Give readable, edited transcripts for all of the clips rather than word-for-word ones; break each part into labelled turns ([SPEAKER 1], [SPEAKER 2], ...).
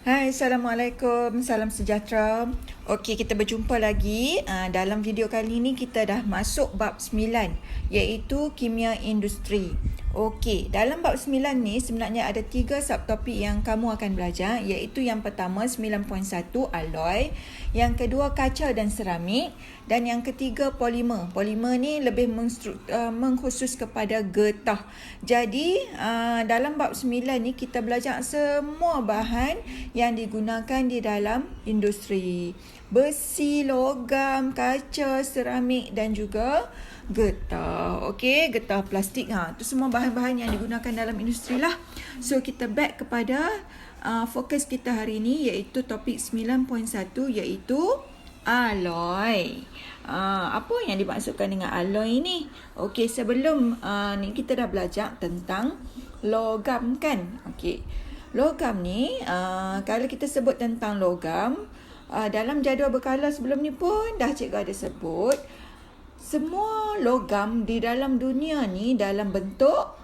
[SPEAKER 1] Hai, Assalamualaikum, salam sejahtera. Okey, kita berjumpa lagi. Dalam video kali ini kita dah masuk bab 9, iaitu kimia industri. Okey, dalam bab 9 ni sebenarnya ada 3 subtopik yang kamu akan belajar, iaitu yang pertama 9.1 alloy, yang kedua kaca dan seramik, dan yang ketiga polimer. Polimer ni lebih mengkhusus kepada getah. Jadi, dalam bab 9 ni kita belajar semua bahan yang digunakan di dalam industri. Besi, logam, kaca, seramik dan juga getah. Okey, getah plastik. Itu semua bahan-bahan yang digunakan dalam industri lah. So, kita back kepada fokus kita hari ini, iaitu topik 9.1, iaitu alloy. Apa yang dimaksudkan dengan alloy ni? Okey, sebelum ni kita dah belajar tentang logam kan? Okey. Logam ni, kalau kita sebut tentang logam, dalam jadual berkala sebelum ni pun dah cikgu ada sebut, semua logam di dalam dunia ni dalam bentuk,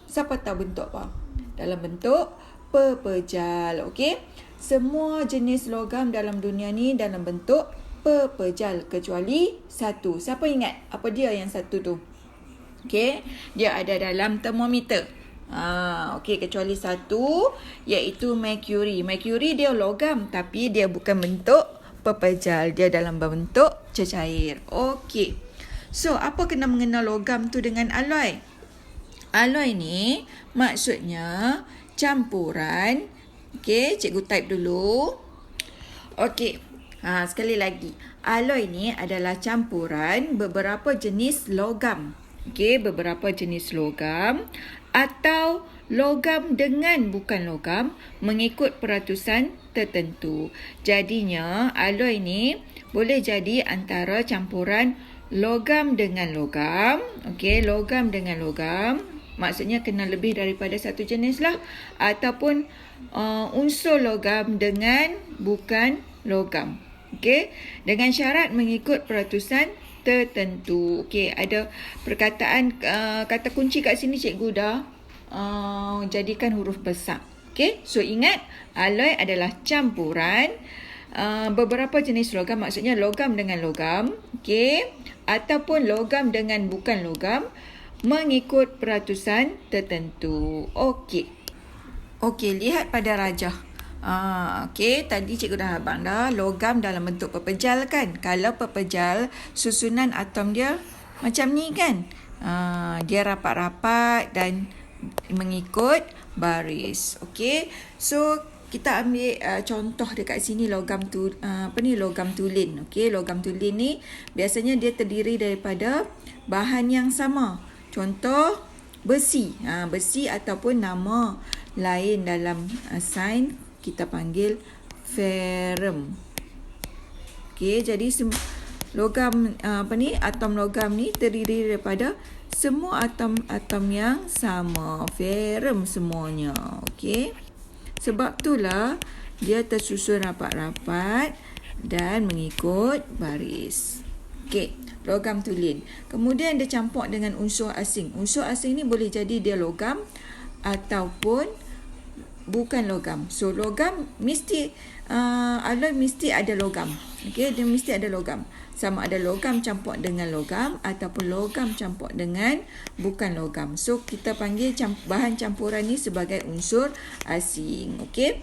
[SPEAKER 1] siapa tahu bentuk apa? Dalam bentuk pepejal. Okey? Semua jenis logam dalam dunia ni dalam bentuk pepejal kecuali satu. Siapa ingat apa dia yang satu tu? Okey, dia ada dalam termometer. Okey, kecuali satu, iaitu mercury. Mercury dia logam tapi dia bukan bentuk pepejal, dia dalam bentuk cecair. Okey. So, apa kena mengenal logam tu dengan alloy? Alloy ni maksudnya campuran. Okey, cikgu type dulu. Okey. Sekali lagi. Alloy ni adalah campuran beberapa jenis logam. Okey, beberapa jenis logam atau logam dengan bukan logam mengikut peratusan tertentu. Jadinya, alloy ni boleh jadi antara campuran logam dengan logam. Okey, logam dengan logam. Maksudnya kena lebih daripada satu jenis lah. Ataupun unsur logam dengan bukan logam. Okey, dengan syarat mengikut peratusan tertentu. Okey, ada perkataan kata kunci kat sini cikgu dah jadikan huruf besar. Okey, so ingat alloy adalah campuran beberapa jenis logam, maksudnya logam dengan logam, okey, ataupun logam dengan bukan logam mengikut peratusan tertentu. Okey. Okey, lihat pada rajah. Okey, tadi cikgu dah abang dah, logam dalam bentuk pepejal kan. Kalau pepejal, susunan atom dia macam ni kan. Dia rapat-rapat dan mengikut baris. Okey, so kita ambil contoh dekat sini logam logam tulin. Okey, logam tulin ni biasanya dia terdiri daripada bahan yang sama. Contoh besi. Besi ataupun nama lain dalam sains kita panggil ferrum. Okey, jadi logam atom logam ni terdiri daripada semua atom-atom yang sama, ferrum semuanya. Okey. Sebab itulah dia tersusun rapat-rapat dan mengikut baris. Okey, logam tulin. Kemudian dia campur dengan unsur asing. Unsur asing ni boleh jadi dia logam ataupun bukan logam. So, logam mesti, alloy mesti ada logam. Okey, dia mesti ada logam. Sama ada logam campur dengan logam ataupun logam campur dengan bukan logam. So, kita panggil bahan campuran ni sebagai unsur asing. Okey.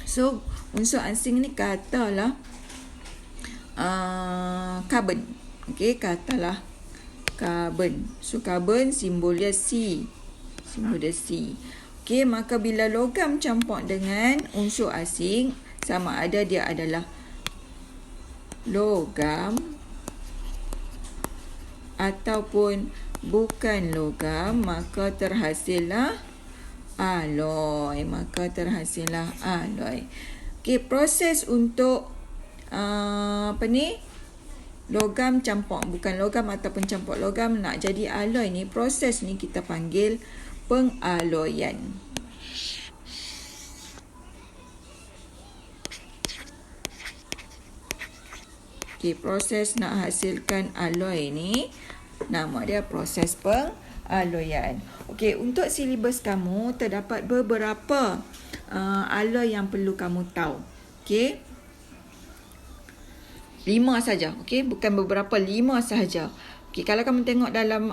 [SPEAKER 1] So, unsur asing ni katalah karbon. Okey, katalah karbon. So, karbon simbol dia C. Simbol dia C. Okey, maka bila logam campur dengan unsur asing, sama ada dia adalah logam ataupun bukan logam, maka terhasillah alloy. Okey, proses untuk logam campur bukan logam ataupun campur logam nak jadi alloy ni, proses ni kita panggil pengaloyan. Okey, proses nak hasilkan alloy ni nama dia proses pengaloyan. Okey, untuk silibus kamu terdapat beberapa alloy yang perlu kamu tahu. Okey. 5 saja. Okey, bukan beberapa, 5 sahaja. Okey, kalau kamu tengok dalam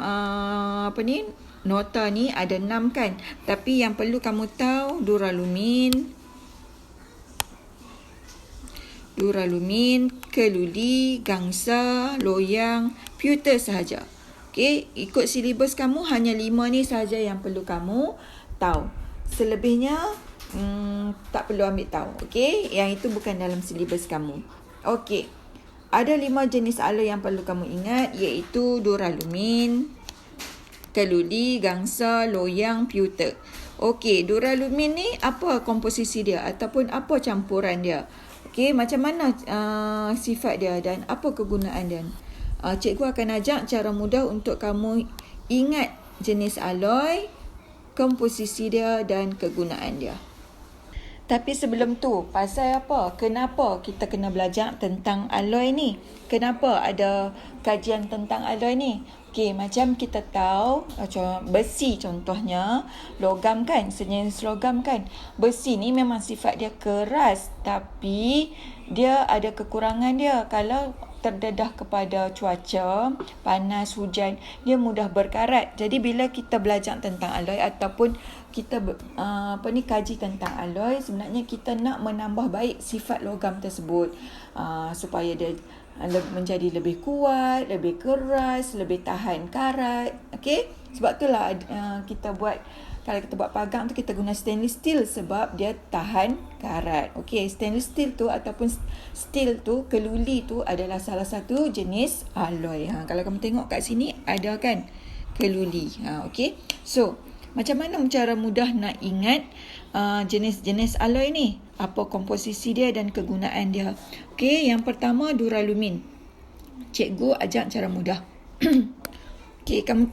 [SPEAKER 1] nota ni ada 6 kan. Tapi yang perlu kamu tahu duralumin, keluli, gangsa, loyang, pewter sahaja. Okey, ikut silibus kamu hanya 5 ni sahaja yang perlu kamu tahu. Selebihnya tak perlu ambil tahu. Okey, yang itu bukan dalam silibus kamu. Okey. Ada 5 jenis alloy yang perlu kamu ingat, iaitu duralumin, keluli, gangsa, loyang, pewter. Okey, duralumin ni apa komposisi dia ataupun apa campuran dia? Okey, macam mana sifat dia dan apa kegunaan dia? Cikgu akan ajak cara mudah untuk kamu ingat jenis alloy, komposisi dia dan kegunaan dia. Tapi sebelum tu, pasal apa? Kenapa kita kena belajar tentang alloy ni? Kenapa ada kajian tentang alloy ni? Okey, macam kita tahu, macam besi contohnya, logam kan, sejenis logam kan. Besi ni memang sifat dia keras, tapi dia ada kekurangan dia. Kalau terdedah kepada cuaca, panas, hujan, dia mudah berkarat. Jadi bila kita belajar tentang alloy ataupun kita kaji tentang alloy, sebenarnya kita nak menambah baik sifat logam tersebut supaya dia menjadi lebih kuat, lebih keras, lebih tahan karat. Okey? Sebab itulah kita buat, kalau kita buat pagang tu kita guna stainless steel sebab dia tahan karat. Okey, stainless steel tu ataupun steel tu, keluli tu adalah salah satu jenis alloy. Kalau kamu tengok kat sini ada kan keluli. Okey. So, macam mana cara mudah nak ingat jenis-jenis alloy ni? Apa komposisi dia dan kegunaan dia? Okey, yang pertama duralumin. Cikgu ajak cara mudah. Okey, kamu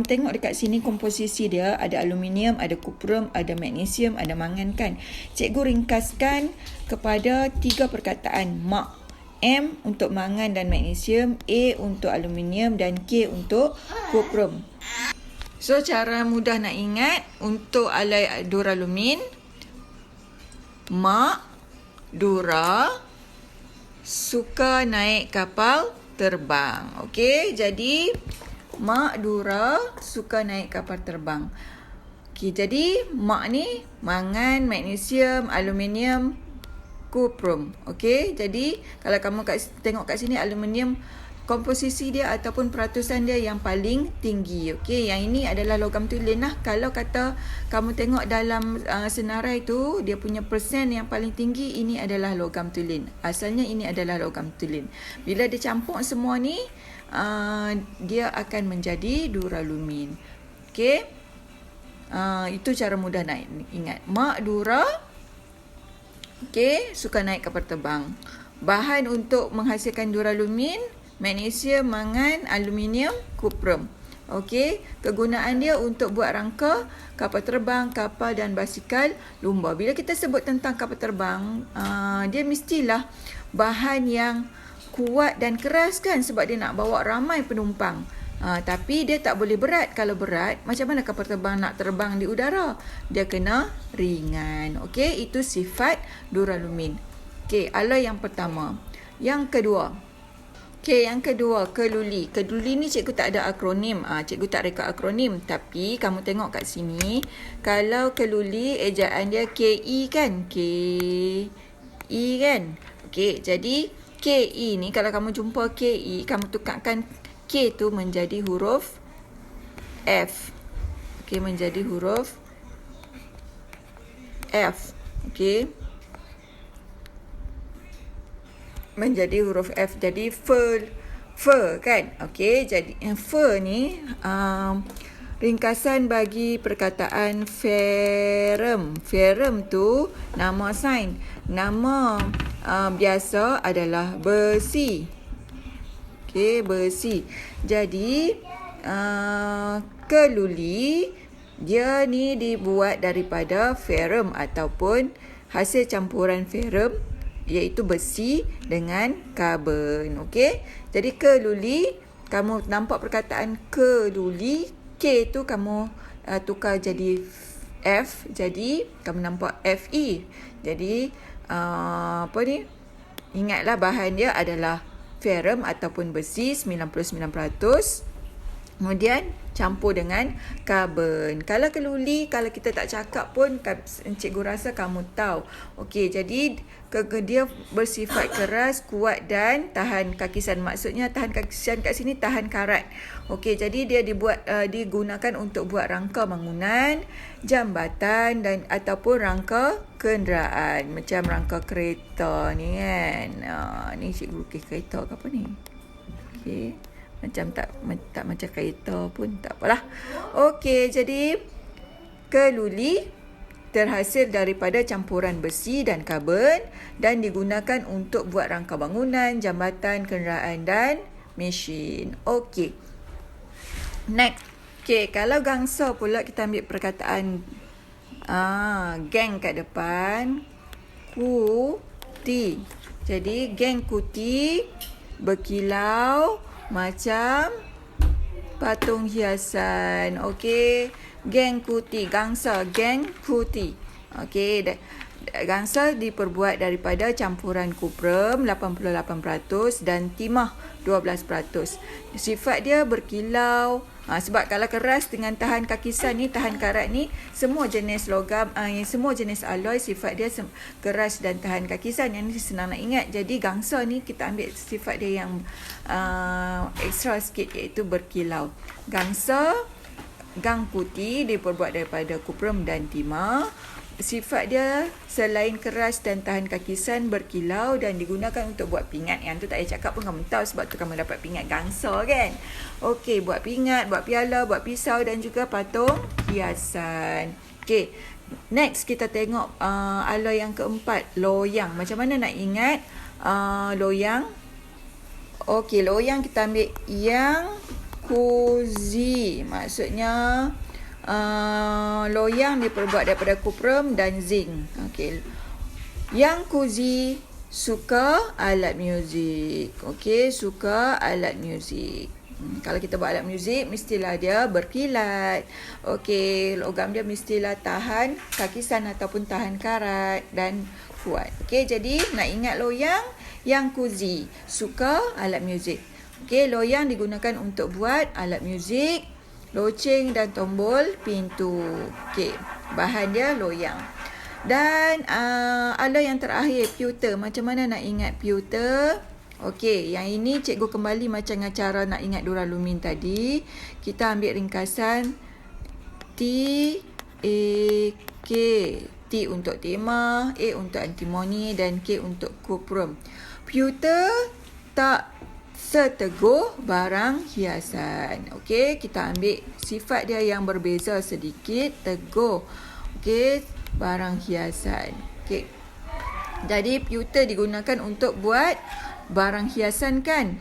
[SPEAKER 1] tengok dekat sini komposisi dia, ada aluminium, ada kuprum, ada magnesium, ada mangan kan. Cikgu ringkaskan kepada 3 perkataan. M untuk mangan dan magnesium, A untuk aluminium dan K untuk kuprum. So, cara mudah nak ingat untuk alloy duralumin, Mak Dura suka naik kapal terbang. Okey, jadi Mak Dura suka naik kapal terbang. Okey, jadi mak ni mangan, magnesium, aluminium, kuprum. Okey, jadi kalau kamu tengok kat sini aluminium, komposisi dia ataupun peratusan dia yang paling tinggi. Okey, yang ini adalah logam tulen lah. Kalau kata kamu tengok dalam senarai tu, dia punya persen yang paling tinggi, ini adalah logam tulen. Asalnya ini adalah logam tulen. Bila dia campur semua ni, dia akan menjadi duralumin. Okey, itu cara mudah nak ingat. Mak Dura suka naik kapal terbang. Bahan untuk menghasilkan duralumin, magnesium, mangan, aluminium, kuprum. Okey, kegunaan dia untuk buat rangka kapal terbang, kapal dan basikal lumba. Bila kita sebut tentang kapal terbang, dia mestilah bahan yang kuat dan keras kan, sebab dia nak bawa ramai penumpang. Tapi dia tak boleh berat. Kalau berat, macam mana kapal terbang nak terbang di udara? Dia kena ringan. Okey, itu sifat duralumin. Okey, alloy yang pertama. Yang kedua, keluli. Keluli ni cikgu tak ada akronim. Cikgu tak reka akronim. Tapi kamu tengok kat sini, kalau keluli ejaan dia KI kan? KI kan? Okey, jadi KI ni kalau kamu jumpa KI, kamu tukarkan K tu menjadi huruf F. Okey, menjadi huruf F. Okey. Menjadi huruf F. Jadi fer kan? Okey, jadi fer ni ringkasan bagi perkataan ferrum. Ferrum tu nama sain. Nama biasa adalah besi. Okey, besi. Jadi keluli dia ni dibuat daripada ferrum ataupun hasil campuran ferrum, iaitu besi dengan karbon. Okey, jadi keluli, kamu nampak perkataan keluli, K tu kamu tukar jadi F, jadi kamu nampak Fe. Jadi apa ni? Ingatlah bahan dia adalah ferrum ataupun besi 99%. Kemudian campur dengan karbon. Kalau keluli, kalau kita tak cakap pun cikgu rasa kamu tahu. Okey, jadi dia bersifat keras, kuat dan tahan kakisan. Maksudnya tahan kakisan kat sini tahan karat. Okey, jadi dia digunakan untuk buat rangka bangunan, jambatan dan ataupun rangka kenderaan. Macam rangka kereta ni kan. Ni cikgu lukis kereta ke apa ni? Okey. Macam tak macam kereta pun tak apalah. Okey, jadi keluli terhasil daripada campuran besi dan karbon dan digunakan untuk buat rangka bangunan, jambatan, kenderaan dan mesin. Okey. Next. Okey, kalau gangsa pula kita ambil perkataan geng kat depan. Kuti. Jadi geng kuti berkilau macam patung hiasan. Okey, geng kuti, gangsa, geng kuti. Okey, gangsa diperbuat daripada campuran kuprum 88% dan timah 12%. Sifat dia berkilau. Sebab kalau keras dengan tahan kakisan ni, tahan karat ni, semua jenis logam, semua jenis alloy sifat dia keras dan tahan kakisan. Yang ni senang nak ingat. Jadi gangsa ni kita ambil sifat dia yang ekstra sikit, iaitu berkilau. Gangsa, gang kuti diperbuat daripada kuprum dan timah. Sifat dia selain keras dan tahan kakisan, berkilau dan digunakan untuk buat pingat. Yang tu tak payah cakap pun kamu tahu, sebab tu kamu dapat pingat gangsa kan. Okey, buat pingat, buat piala, buat pisau dan juga patung hiasan. Okey, next kita tengok alloy yang keempat, loyang. Macam mana nak ingat loyang? Okey, loyang kita ambil yang kuzi. Maksudnya loyang diperbuat daripada kuprum dan zinc. Okey. Yang kuzi suka alat muzik. Okey, suka alat muzik. Kalau kita buat alat muzik, mestilah dia berkilat. Okey, logam dia mestilah tahan kakisan ataupun tahan karat dan kuat. Okey, jadi nak ingat loyang, yang kuzi suka alat muzik. Okey, loyang digunakan untuk buat alat muzik, loceng dan tombol pintu. Okey, bahan dia loyang. Dan alloy yang terakhir, pewter. Macam mana nak ingat pewter? Okey, yang ini cikgu kembali macam dengan cara nak ingat duralumin tadi. Kita ambil ringkasan T, A, K. T untuk timah, A untuk antimoni dan K untuk kuprum. Pewter tak seteguh barang hiasan. Okey, kita ambil sifat dia yang berbeza sedikit. Teguh. Okey, barang hiasan. Okey. Jadi pewter digunakan untuk buat barang hiasan kan.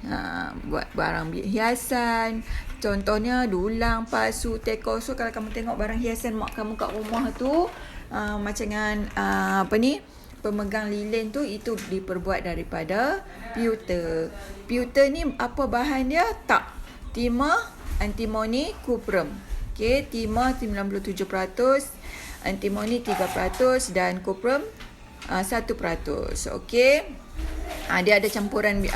[SPEAKER 1] Buat barang hiasan. Contohnya dulang, pasu, teko. So kalau kamu tengok barang hiasan mak kamu kat rumah tu, macam dengan pemegang lilin tu, itu diperbuat daripada pewter. Pewter ni apa bahan dia? Tak. Timah, antimoni, kuprum. Okey, timah 97%, antimoni 3% dan kuprum 1%. Okey. Dia ada campuran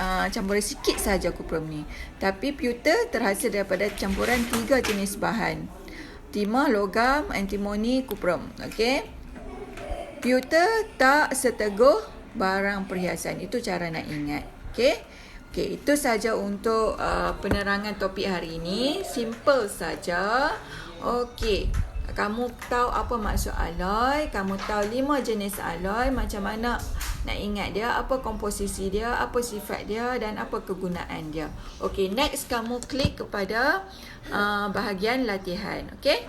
[SPEAKER 1] sikit saja kuprum ni. Tapi pewter terhasil daripada campuran 3 jenis bahan. Timah, logam, antimoni, kuprum. Okey. Pewter tak seteguh barang perhiasan. Itu cara nak ingat. Okey. Okey, itu saja untuk penerangan topik hari ini. Simple saja. Okey. Kamu tahu apa maksud alloy, kamu tahu 5 jenis alloy, macam mana nak ingat dia, apa komposisi dia, apa sifat dia dan apa kegunaan dia. Okey, next kamu klik kepada bahagian latihan. Okey.